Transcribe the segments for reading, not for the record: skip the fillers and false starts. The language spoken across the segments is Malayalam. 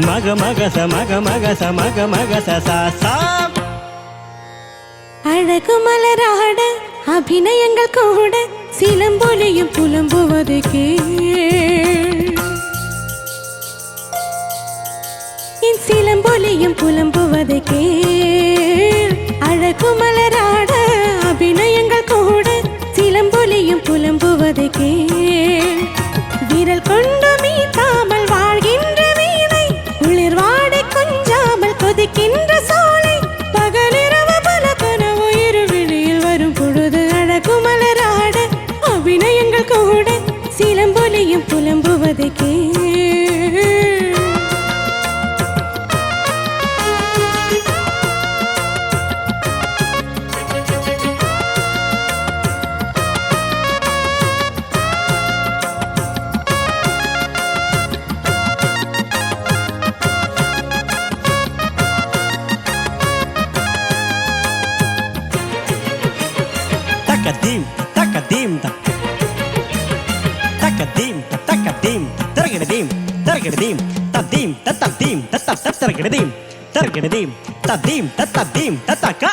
மக மகச மக மகச மக மகச சா அழகு மலராட அபிநயங்கள் கூட சிலம்பொலியும் புலம்புவது என் சிலம்பொலியும் புலம்புவது அழகு மலராட அபிநயங்கள் கூட சிலம்பொலியும் புலம்புவது விரல் கொண்டு மீட்டாமல் வாழ்கின்ற வீணை உளிர்வாடை கொஞ்சாமல் கொதிக்கின்ற சோலை பகலிரவு பல கனவு இருவிழியில் வரும் பொழுது அழகு மலராட அபிநயங்கள் கூட சிலம்பொலியும் புலம்புவது Takadim, takadim, takadim, takadim, targadadim, targadadim, tadim, tatadim, tatargadadim, targadadim, tadim, tatadim, tataka.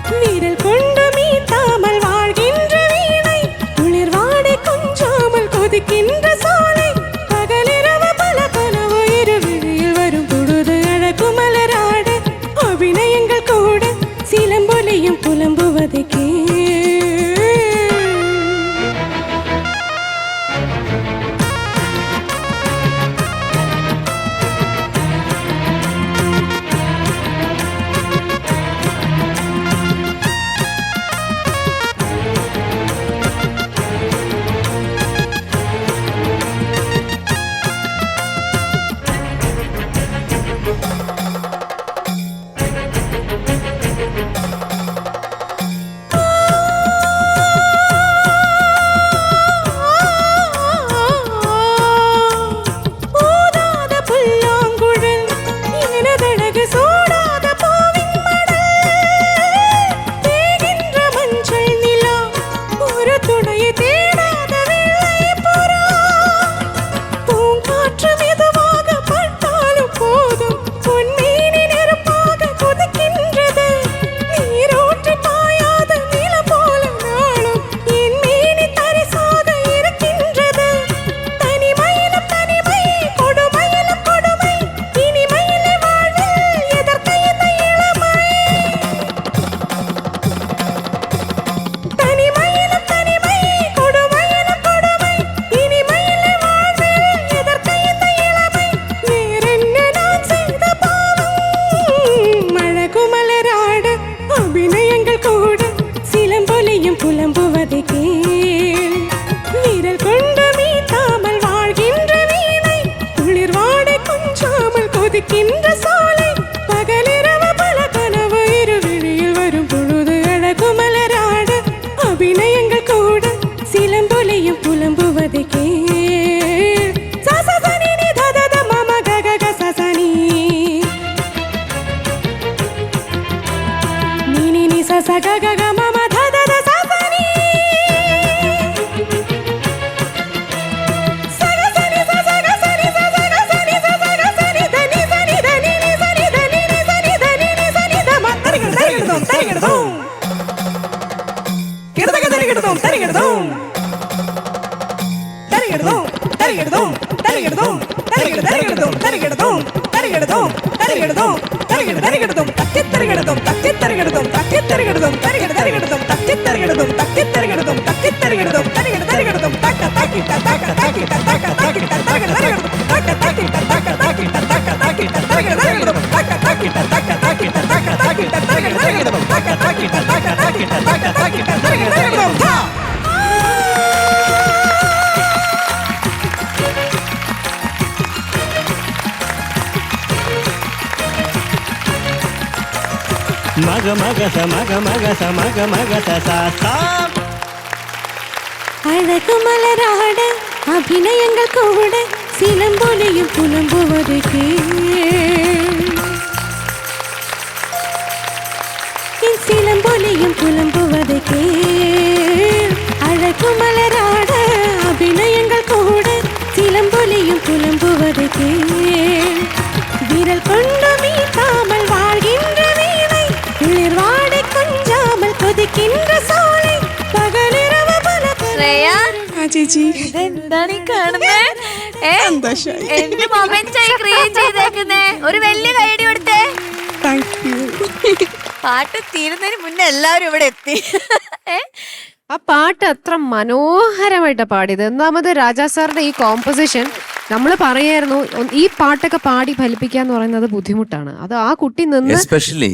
விரல் கொண்டு மீட்டாமல் வாழ்கின்ற வீணை உளிர்வாடை கொஞ்சாமல் கொதிக்கின்ற சோலை பகலிரவு பல கனவு இருவிழியில் வரும் பொழுது அழகு மலராட அபிநயங்கள் கூட சிலம்பொலியும் புலம்புவது புலம்புவது விரல் கொண்டு மீட்டாமல் வாழ்கின்ற வீணை உளிர்வாடை கொஞ்சாமல் கொதிக்கின்ற சோலை பகலிரவு பல கனவு இருவிழியில் வரும் பொழுது அழகு மலராட அபிநயங்கள் கூட சிலம்பொலியும் புலம்புவது Boom! മഗ മഗസ മഗ മഗസ മഗ മഗസ സാ അഴകുമലരാട് അഭിനയങ്ങൾ കൂടെ സിലമ്പൊലിയും പുലമ്പുവത് സിലമ്പൊലിയും പുലമ്പുവത് അഴകുമലരാട് അഭിനയങ്ങൾ കൂടെ സിലമ്പൊലിയും പുലമ്പുവത് വിരൽ കൊണ്ടു மீட்டாமல் வாழ்கின்ற வீணை குளிர்வாடை கொஞ்சாமல் கொதிக்கின்ற சோலை പകലിരവ് പല ചേച്ചി ഇതെന്താണ് ഈ കാണുന്നേ? സന്തോഷായി. എന്ത് മൊമെന്റ്സ് ആയി ക്രിയേറ്റ് ചെയ്തേക്കുന്നേ. ഒരു വലിയ കൈയടി കൊടുത്തേ. Thank you. പാട്ട് തീരുന്നതിന് മുന്നേ എല്ലാവരും ഇവിടെ എത്തി. ആ പാട്ട് അത്ര മനോഹരമായിട്ടാ പാടിയത്. ഒന്നാമത് രാജാ സാറിന്റെ ഈ കോമ്പോസിഷൻ നമ്മൾ പറയായിരുന്നു, ഈ പാട്ടൊക്കെ പാടി ഫലിപ്പിക്കാന്ന് പറയുന്നത് ബുദ്ധിമുട്ടാണ്. അത് ആ കുട്ടി നിന്ന് എസ്പെഷ്യലി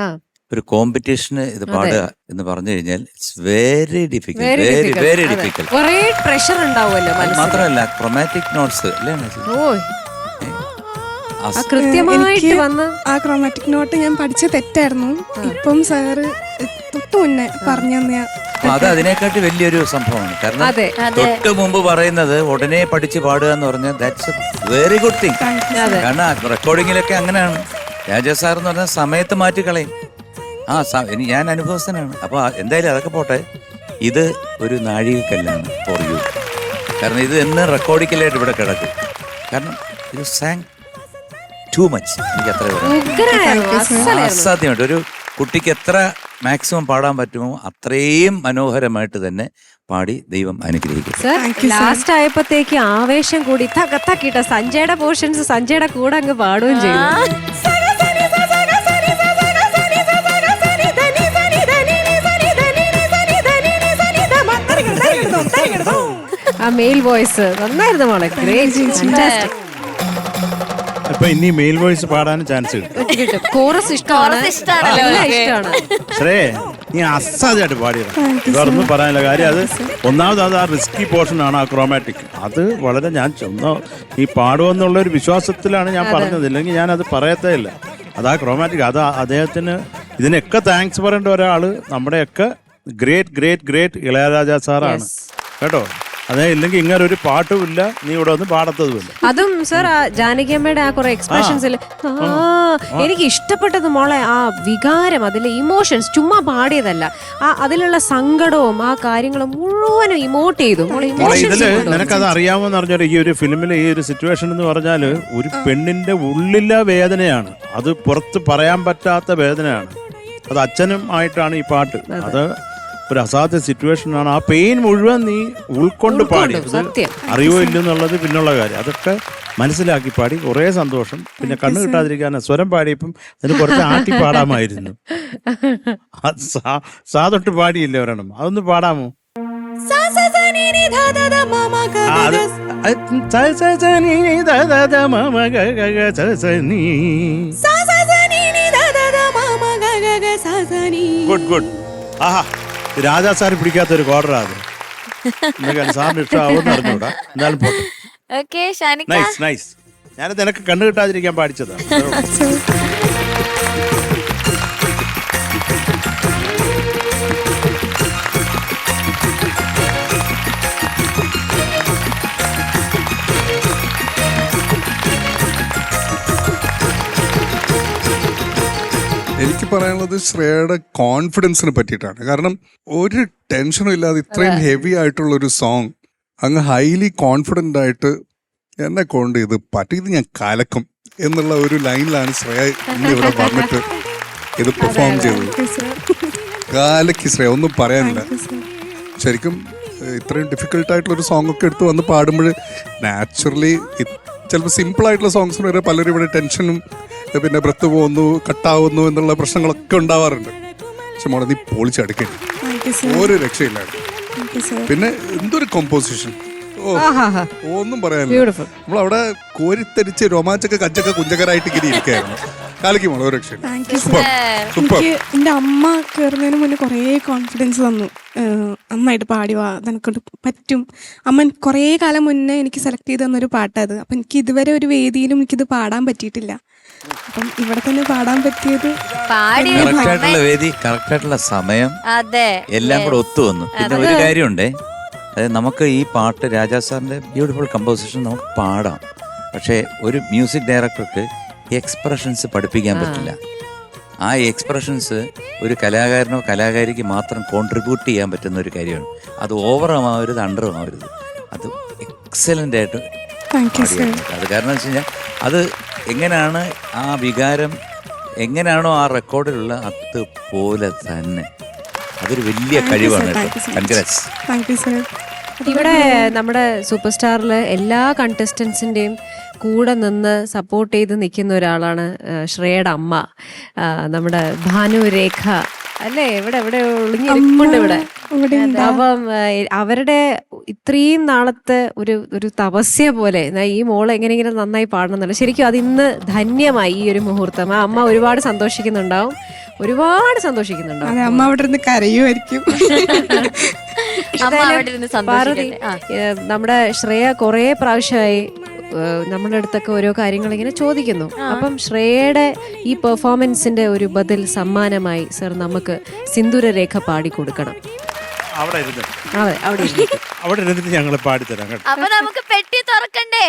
ആ ഒരു കോമ്പറ്റീഷന് ഇത് പാടുക എന്ന് പറഞ്ഞു കഴിഞ്ഞാൽ it's very difficult, very very difficult. കുറേ പ്രഷർ ഉണ്ടാവുമല്ലോ മനസ്സിൽ. മാത്രമല്ല ക്രോമാറ്റിക് നോട്ട്സ് അല്ലേ ഓ ആ കൃത്യമായിട്ട് വന്ന് ആ ക്രോമാറ്റിക് നോട്ട് ഞാൻ പഠിച്ച തെറ്റായിരുന്നു. ഇപ്പം സാറ് തൊട്ട് മുന്നേ പറഞ്ഞു തന്നെയാ. അത് അതിനെക്കാട്ടി വലിയൊരു സംഭവമാണ്. കാരണം അതെ തൊട്ട് മുമ്പ് പറയുന്നത് ഉടനെ പഠിച്ച് പാടുക എന്ന് പറഞ്ഞാൽ that's A very good thing. കാരണം റെക്കോർഡിങ്ങിലൊക്കെ അങ്ങനെയാണ്. രാജാ സാർ എന്ന് പറഞ്ഞാൽ സമയത്ത് മാറ്റിക്കളയും. ഞാൻ അനുഭവസ്ഥനാണ്. അപ്പൊ എന്തായാലും അതൊക്കെ പോട്ടെ, ഇത് ഒരു നാഴികക്കല്ലാണ് ഫോർ യു. കാരണം ഇത് എന്ന് റെക്കോർഡിക്കലായിട്ട് ഇവിടെ കിടക്കും. കാരണം ഇത് സാങ് ടു മച്ച്. എനിക്ക് അത്ര അസാധ്യമായിട്ട് ഒരു കുട്ടിക്ക് എത്ര മാക്സിമം പാടാൻ പറ്റുമോ അത്രയും മനോഹരമായിട്ട് തന്നെ പാടി ദൈവം അനുഗ്രഹിക്കും. സർ ലാസ്റ്റ് ആയപ്പോഴത്തേക്ക് ആവേശം കൂടി തകത്തക്കിട്ട സഞ്ജയുടെ പോർഷൻസ് സഞ്ജയുടെ കൂടെ അങ്ങ് പാടുകയും ചെയ്തു. ആ മെയിൽ വോയിസ് നന്നായിരുന്നു മോളെ. ഗ്രേറ്റ്. അപ്പൊ ഇനി മെയിൽ വോയിസ് പാടാനും ചാൻസ് കിട്ടും. കോറസ് ഇഷ്ടമാണ്. ശ്രേ നീ അസാധ്യമായിട്ട് പാടിയതാണ്. വേറൊന്നും പറയാനില്ല. കാര്യം അത് ഒന്നാമത് അത് ആ റിസ്കി പോർഷൻ ആണ് ആ ക്രോമാറ്റിക്. അത് വളരെ ഞാൻ ഈ പാടുമെന്നുള്ള ഒരു വിശ്വാസത്തിലാണ് ഞാൻ പറഞ്ഞത്. ഇല്ലെങ്കിൽ ഞാൻ അത് പറയത്തേ ഇല്ല. അതാ ക്രോമാറ്റിക്. അത് അദ്ദേഹത്തിന് ഇതിനൊക്കെ താങ്ക്സ് പറയേണ്ട ഒരാള് നമ്മുടെയൊക്കെ ഗ്രേറ്റ് ഗ്രേറ്റ് ഗ്രേറ്റ് ഇളയരാജ സാറാണ് കേട്ടോ. അതേ ഇല്ലെങ്കിൽ ഇങ്ങനെ ഒരു പാട്ടും ഇല്ല, നീ ഇവിടെ ഒന്ന് പാടത്തതുമില്ല. അതും സർ ജാനകിയമ്മയുടെ ആ കുറെ എക്സ്പ്രഷൻസിൽ എനിക്ക് ഇഷ്ടപ്പെട്ടത് മോളെ ആ വികാരം, അതിലെ ഇമോഷൻസ്. ചുമ്മാ പാടിയതല്ല, ആ അതിലുള്ള സങ്കടവും ആ കാര്യങ്ങളും മുഴുവനും ഇമോട്ട് ചെയ്തു. ഇതില് നിനക്കത് അറിയാമെന്ന് പറഞ്ഞാൽ ഈ ഒരു ഫിലിമിലെ ഈ ഒരു സിറ്റുവേഷൻ എന്ന് പറഞ്ഞാല് ഒരു പെണ്ണിന്റെ ഉള്ളിലെ വേദനയാണ്. അത് പുറത്ത് പറയാൻ പറ്റാത്ത വേദനയാണ്. അത് അച്ഛനും ആയിട്ടാണ് ഈ പാട്ട്. അത് ഒരു അസാധ്യ സിറ്റുവേഷനാണ്. ആ പെയിൻ മുഴുവൻ നീ ഉൾക്കൊണ്ട് പാടി. അറിയോ ഇല്ലെന്നുള്ളത് പിന്നുള്ള കാര്യം. അതൊക്കെ മനസ്സിലാക്കി പാടി. കുറേ സന്തോഷം. പിന്നെ കണ്ണു കിട്ടാതിരിക്കാൻ സ്വരം പാടിയപ്പം അതിന് കുറച്ച് ആട്ടി പാടാമായിരുന്നു. സാതൊട്ട് പാടിയില്ലേ ഒരെണ്ണം, അതൊന്ന് പാടാമോ? Good good. ആഹാ, രാജാ സാർ പിടിക്കാത്തൊരു കോർഡറാ അത്. സാറിന് ഇഷ്ടമാവും അറിഞ്ഞൂടാ. എന്നാലും പോട്ടെ. Nice nice. ഞാനത് നിനക്ക് കണ്ണു കിട്ടാതിരിക്കാൻ പാടിച്ചതാ. എനിക്ക് പറയാനുള്ളത് ശ്രേയയുടെ കോൺഫിഡൻസിനെ പറ്റിയിട്ടാണ്. കാരണം ഒരു ടെൻഷനും ഇല്ലാതെ ഇത്രയും ഹെവി ആയിട്ടുള്ള ഒരു സോങ് അങ്ങ് ഹൈലി കോൺഫിഡൻ്റ് ആയിട്ട് എന്നെ കൊണ്ട് ഇത് പറ്റും, ഇത് ഞാൻ കലക്കും എന്നുള്ള ഒരു ലൈനിലാണ് ശ്രേയ ഇന്ന് ഇവിടെ വന്നിട്ട് ഇത് പെർഫോം ചെയ്തത്. കാലയ്ക്ക് ശ്രേയ, ഒന്നും പറയാനില്ല. ശരിക്കും ഇത്രയും ഡിഫിക്കൽട്ടായിട്ടുള്ളൊരു സോങ് ഒക്കെ എടുത്ത് വന്ന് പാടുമ്പോൾ നാച്ചുറലി ചിലപ്പോൾ സിമ്പിളായിട്ടുള്ള സോങ്സിന് വരെ പലരും ഇവിടെ ടെൻഷനും പിന്നെ ബ്രത്ത് പോകുന്നു കട്ടാവുന്നു എന്നുള്ള പ്രശ്നങ്ങളൊക്കെ ഉണ്ടാവാറുണ്ട്. പക്ഷെ മോളെ നീ പൊളിച്ചടുക്കരുത്, ഒരു രക്ഷയില്ലായിരുന്നു. പിന്നെ എന്തൊരു കോമ്പോസിഷൻ, ഒന്നും പറയാനില്ല. നമ്മളവിടെ കോരിത്തരിച്ച് രോമാഞ്ചൊക്കെ കഞ്ചൊക്കെ കുഞ്ചകരായിട്ട് ഇങ്ങനെ ഇരിക്കുകയായിരുന്നു. കാലിക്ക് മോളെ ഒരു രക്ഷയില്ല. എനിക്ക് എൻ്റെ അമ്മ കയറുന്നതിന് മുന്നേ കുറേ കോൺഫിഡൻസ് തന്നു. നന്നായിട്ട് പാടിവാ, നിനക്കൊണ്ട് പറ്റും. അമ്മ കുറേ കാലം മുന്നേ എനിക്ക് സെലക്ട് ചെയ്ത് തന്നൊരു പാട്ടത്. അപ്പം എനിക്ക് ഇതുവരെ ഒരു വേദിയിലും എനിക്കിത് പാടാൻ പറ്റിയിട്ടില്ല. അപ്പം ഇവിടെ തന്നെ പാടാൻ പറ്റിയത് കറക്റ്റായിട്ടുള്ള വേദി, കറക്റ്റായിട്ടുള്ള സമയം, അതെ, എല്ലാം കൂടെ ഒത്തു വന്നു. പിന്നെ ഒരു കാര്യമുണ്ടേ, അതായത് നമുക്ക് ഈ പാട്ട് രാജാ സാറിന്റെ ബ്യൂട്ടിഫുൾ കമ്പോസിഷൻ നമുക്ക് പാടാം. പക്ഷേ ഒരു മ്യൂസിക് ഡയറക്ടർക്ക് എക്സ്പ്രഷൻസ് പഠിപ്പിക്കാൻ പറ്റില്ല. ആ എക്സ്പ്രഷൻസ് ഒരു കലാകാരനോ കലാകാരിക്ക് മാത്രം കോൺട്രിബ്യൂട്ട് ചെയ്യാൻ പറ്റുന്ന ഒരു കാര്യമാണ്. അത് ഓവറും ആവരുത്, അണ്ടറും ആവരുത്. അത് എക്സലൻ്റ് ആയിട്ട് അത് കാരണം എന്ന് വെച്ച് കഴിഞ്ഞാൽ അത് എങ്ങനെയാണ് ആ വികാരം എങ്ങനെയാണോ ആ റെക്കോർഡിലുള്ള അതുപോലെ തന്നെ അതൊരു വലിയ കഴിവാണ്. കൺഗ്രാറ്റ്സ്. ഇവിടെ നമ്മുടെ സൂപ്പർ സ്റ്റാറില് എല്ലാ കണ്ടസ്റ്റൻസിന്റെയും കൂടെ നിന്ന് സപ്പോർട്ട് ചെയ്ത് നിൽക്കുന്ന ഒരാളാണ് ശ്രേയയുടെ അമ്മ, നമ്മുടെ ഭാനുരേഖ അല്ലേ? ഇവിടെ ഒളിഞ്ഞിരിപ്പുണ്ട് ഇവിടെ. അപ്പം അവരുടെ ഇത്രയും നാളത്തെ ഒരു തപസ്യ പോലെ ഈ മോള് എങ്ങനെയെങ്കിലും നന്നായി പാടണം എന്നല്ല. ശരിക്കും അത് ഇന്ന് ധന്യമായി ഈ ഒരു മുഹൂർത്തം. ആ അമ്മ ഒരുപാട് സന്തോഷിക്കുന്നുണ്ടാവും, ഒരുപാട് സന്തോഷിക്കുന്നുണ്ടാവും. അമ്മ അവിടെ ഇരുന്ന് കരയുമായിരിക്കും. പാർവതി, നമ്മുടെ ശ്രേയ കുറേ പ്രാവശ്യമായി നമ്മുടെ അടുത്തൊക്കെ ഓരോ കാര്യങ്ങൾ ഇങ്ങനെ ചോദിക്കുന്നു. അപ്പം ശ്രേയയുടെ ഈ പെർഫോമൻസിന്റെ ഒരു ബദൽ സമ്മാനമായി സർ നമുക്ക് സിന്ദൂരരേഖ പാടിക്കൊടുക്കണം. അവിടെ ഇരുന്ന് അതെ, അവിടെ ഇരുന്നിട്ട് ഞങ്ങൾ പാടിത്തരാം കേട്ടോ. അപ്പൊ നമുക്ക് പെട്ടി തുറക്കണ്ടേ?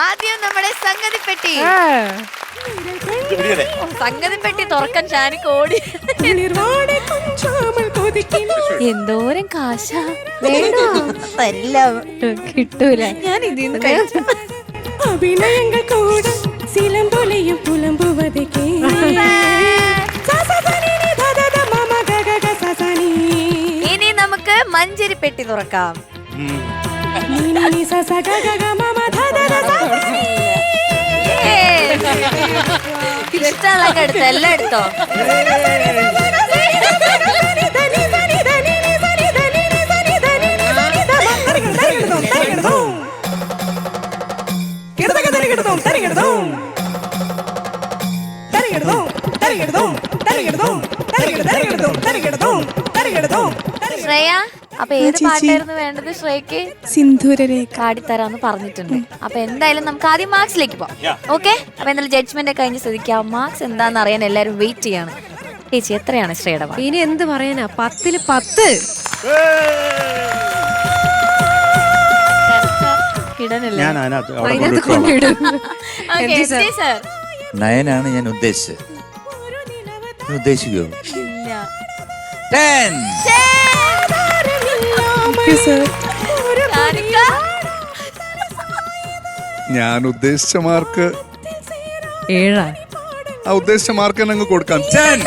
ആദ്യം നമ്മുടെ സംഗതി പെട്ടി. സംഗതി പെട്ടി തുറക്കാൻ ഷാനിക്ക് ഓടി. എന്തോരം കാശാ കിട്ടൂല. ഞാൻ ഇതിന്ന് കഴിച്ചു. അഭിനയങ്ങൾ കൂടെ സിലമ്പൊലിയും പുലമ്പുവതേ ഇനി നമുക്ക് മഞ്ചരി പെട്ടി തുറക്കാം. ഇഷ്ടമുള്ളതൊക്കെ എടുത്തോ, എല്ലാം എടുത്തോ. ശ്രേയ, അപ്പൊ ഏത് പാട്ടായിരുന്നു വേണ്ടത് ശ്രേയക്ക്? സിന്ദൂരരേഖ പാടിത്തരാന്ന് പറഞ്ഞിട്ടുണ്ട്. അപ്പൊ എന്തായാലും നമുക്ക് ആദ്യം മാർക്സിലേക്ക് പോവാം. ഓക്കെ? അപ്പൊ എന്തായാലും ജഡ്ജ്മെന്റ് ഒക്കെ കഴിഞ്ഞ് ശ്രദ്ധിക്കാം. മാർക്സ് എന്താന്ന് അറിയാൻ എല്ലാരും വെയിറ്റ് ചെയ്യാണ്. ചേച്ചി എത്രയാണ് ശ്രേയയുടെ മാർക്ക്? ഇനി എന്ത് പറയാനാ, 10ൽ 10. ഞാൻ അതിനകത്ത് കൊണ്ടിടും. നയനാണ് ഞാൻ ഉദ്ദേശിച്ചത്. ഉദ്ദേശിക്കുമോ? 10. ഞാൻ ഉദ്ദേശിച്ച മാർക്ക് 7. ആ ഉദ്ദേശിച്ച മാർക്ക് തന്നെ അങ്ങ് കൊടുക്കാം. 10.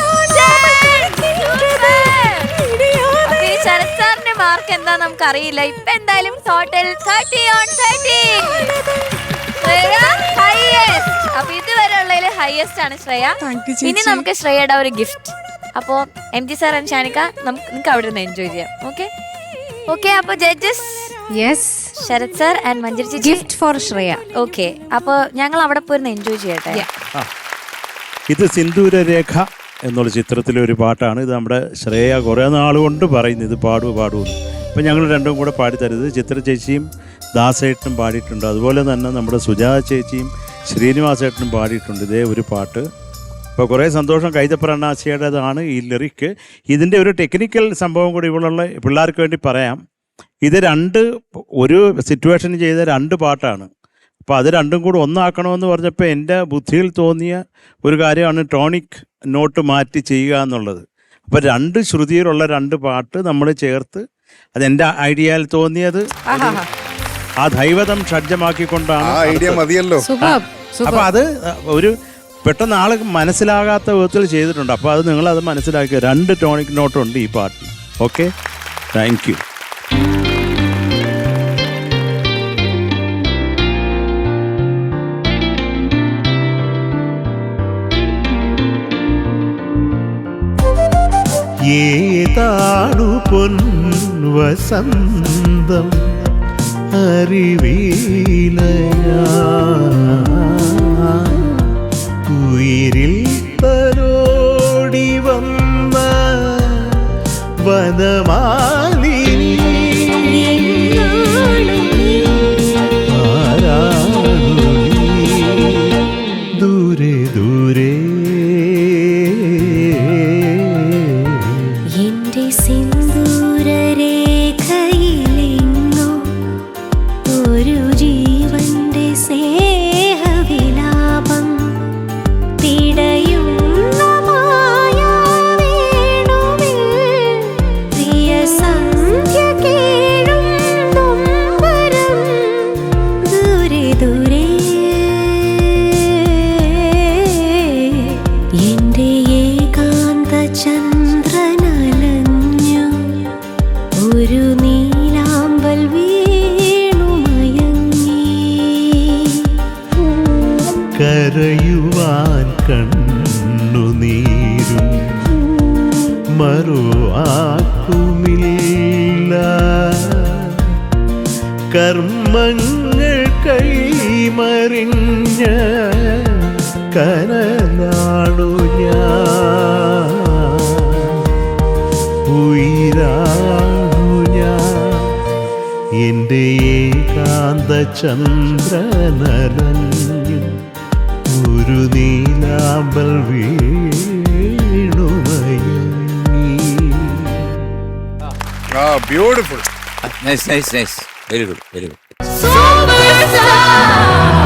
ശരത് സാറിന്റെ മാർക്ക് എന്താ നമുക്ക് അറിയില്ല. ഇപ്പൊ എന്തായാലും ടോട്ടൽ 30 on 30. ഹൈയസ്റ്റ്. അപ്പൊ ഇതുവരെ ഉള്ളതിൽ ഹൈയസ്റ്റ് ആണ് ശ്രേയ. ഇനി നമുക്ക് ശ്രേയയുടെ ഒരു ഗിഫ്റ്റ്. അപ്പോ MG സാർ ആൻഡ് ഷാനിക്ക നിങ്ങൾക്ക് അവിടെ നിന്ന് എൻജോയ് ചെയ്യാം. ഓക്കെ. അപ്പൊ judges, yes, Sarath sir and Manjari ചേച്ചി, ഗിഫ്റ്റ് ഫോർ ശ്രേയ. ഓക്കെ. അപ്പൊ ഞങ്ങൾ അവിടെ പോയിരുന്ന് എൻജോയ് ചെയ്യട്ടെ. ഇത് സിന്ദൂരരേഖ എന്നുള്ള ചിത്രത്തിലെ ഒരു പാട്ടാണ്. ഇത് നമ്മുടെ ശ്രേയ കുറേ നാളുകൊണ്ട് പറയുന്നു ഇത് പാടുമെന്ന്. അപ്പം ഞങ്ങൾ രണ്ടും കൂടെ പാടിത്തരുത്. ചിത്ര ചേച്ചിയും ദാസേട്ടനും പാടിയിട്ടുണ്ട്. അതുപോലെ തന്നെ നമ്മുടെ സുജാത ചേച്ചിയും ശ്രീനിവാസേട്ടനും പാടിയിട്ടുണ്ട് ഇതേ ഒരു പാട്ട്. അപ്പോൾ കുറേ സന്തോഷം. കൈതപ്രണാശിയുടേതാണ് ഈ ലിറിക്ക്. ഇതിൻ്റെ ഒരു ടെക്നിക്കൽ സംഭവം കൂടി ഇവിടെയുള്ള പിള്ളേർക്ക് വേണ്ടി പറയാം. ഇത് ഒരു സിറ്റുവേഷൻ ചെയ്ത 2 പാട്ടാണ്. അപ്പോൾ അത് രണ്ടും കൂടി ഒന്നാക്കണമെന്ന് പറഞ്ഞപ്പോൾ എൻ്റെ ബുദ്ധിയിൽ തോന്നിയ ഒരു കാര്യമാണ് ടോണിക് നോട്ട് മാറ്റി ചെയ്യുക എന്നുള്ളത്. അപ്പോൾ 2 ശ്രുതിയിലുള്ള 2 പാട്ട് നമ്മൾ ചേർത്ത്, അതെൻ്റെ ഐഡിയയിൽ തോന്നിയത് ആ ദൈവതം ഷഡ്ജമാക്കിക്കൊണ്ടാണ്. ഐഡിയ മതിയല്ലോ. അപ്പോൾ അത് ഒരു പെട്ടെന്ന് ആൾ മനസ്സിലാകാത്ത വിധത്തിൽ ചെയ്തിട്ടുണ്ട്. അപ്പോൾ അത് നിങ്ങളത് മനസ്സിലാക്കിയ 2 ടോണിക് നോട്ടുണ്ട് ഈ പാട്ടിൽ. Okay, thank you. ഏതാണു പൊൻവസന്തം അറിവീല ഉയിരിൽ തലോടി വന്ന വനമാലിനി ആരാണു നീ ദൂരെ ദൂരെ എന്റെ സിന്ദൂരരേഖയിലെങ്ങോ ഒരു ജീവന്റെ സ്നേഹവിലാപം പിടയുന്ന മായാവേണുവിൽ പ്രിയ സന്ധ്യ കേഴും നൊമ്പരം ദൂരെ ദൂരെ എന്റെ ഏകാന്ത ചന്ദ്രനലഞ്ഞു ഒരു നീലാമ്പൽ വീണു മയങ്ങി കരയുവാൻ കണ്ണുനീരും മറുവാക്കുമില്ല കർമ്മങ്ങൾ കൈമറിഞ്ഞ കനലാണു ഞാൻ ഉയിരാണു ഞാൻ എൻ്റെ ഏകാന്ത ചന്ദ്രനലഞ്ഞു ഒരു നീലാമ്പൽ വീണുമയങ്ങി. Beautiful. Nice nice nice very good very good. Superstar.